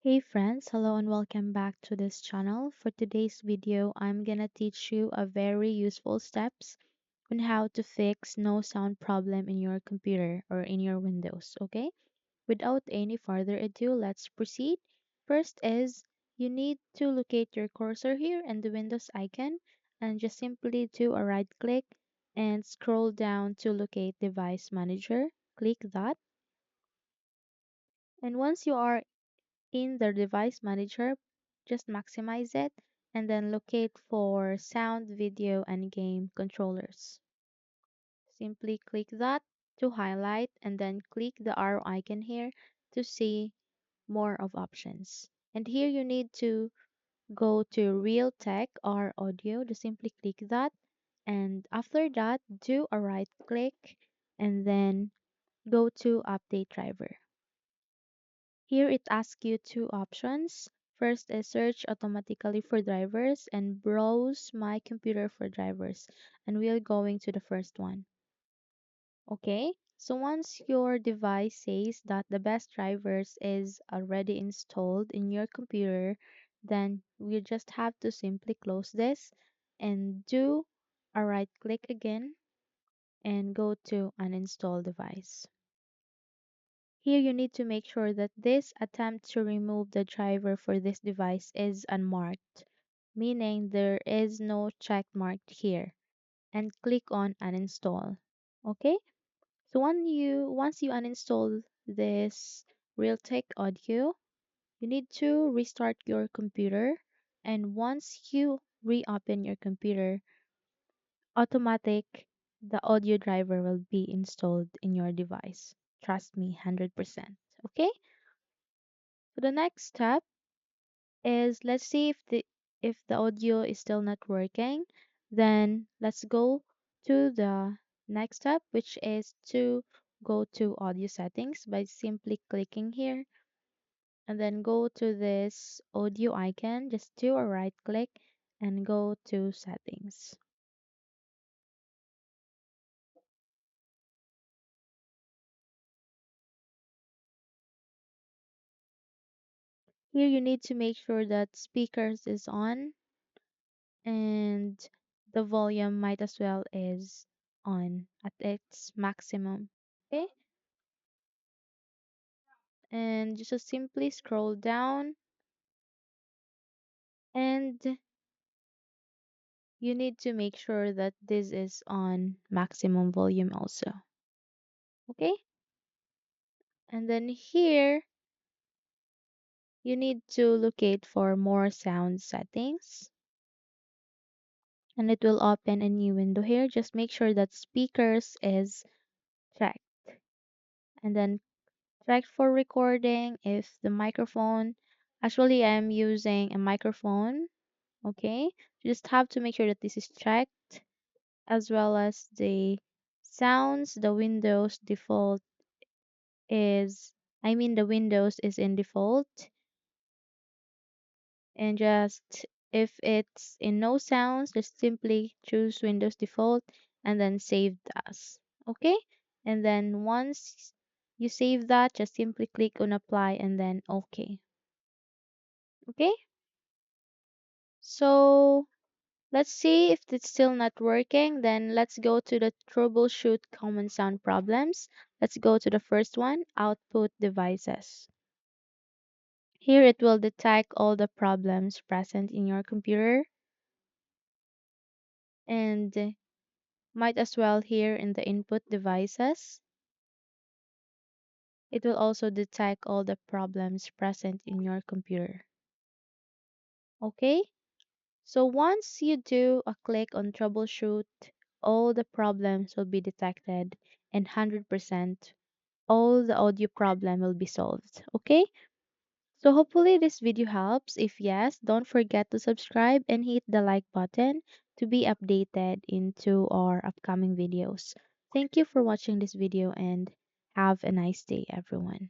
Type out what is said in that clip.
Hey friends, hello and welcome back to this channel. For today's video, I'm gonna teach you a very useful steps on how to fix no sound problem in your computer or in your Windows, okay? Without any further ado, let's proceed. First is you need to locate your cursor here and the Windows icon and just simply do a right click and scroll down to locate device manager. Click that. And once you are in the device manager, just maximize it and then locate for sound, video, and game controllers. Simply click that to highlight and then click the arrow icon here to see more of options. And here you need to go to Real Tech or Audio. Just simply click that and after that do a right click and then go to Update Driver. Here it asks you two options. First is search automatically for drivers and browse my computer for drivers. And we are going to the first one. Okay, so once your device says that the best drivers is already installed in your computer, then we just have to simply close this and do a right click again and go to uninstall device. Here you need to make sure that this attempt to remove the driver for this device is unmarked, meaning there is no check mark here, and click on uninstall. Okay? So once you uninstall this Realtek Audio, you need to restart your computer, and once you reopen your computer, automatic the audio driver will be installed in your device. Trust me, 100%. Okay? So the next step is let's see if the audio is still not working. Then let's go to the next step, which is to go to audio settings by simply clicking here and then go to this audio icon. Just do a right click and go to settings. Here you need to make sure that speakers is on and the volume might as well is on at its maximum. Okay, and just simply scroll down and you need to make sure that this is on maximum volume also. Okay, and then here you need to locate for more sound settings and it will open a new window here. Just make sure that speakers is checked and then check for recording if the microphone, actually I'm using a microphone. Okay, you just have to make sure that this is checked as well as the sounds. The Windows default is, the Windows is in default, and just if it's in no sounds, just simply choose Windows default and then save as. Okay, and then once you save that, just simply click on apply and then okay. Okay, so let's see if it's still not working. Then let's go to the troubleshoot common sound problems. Let's go to the first one, output devices. Here it will detect all the problems present in your computer and might as well here in the input devices. It will also detect all the problems present in your computer. Okay, so once you do a click on troubleshoot, all the problems will be detected and 100% all the audio problem will be solved. Okay, so hopefully this video helps. If yes, don't forget to subscribe and hit the like button to be updated into our upcoming videos. Thank you for watching this video and have a nice day everyone.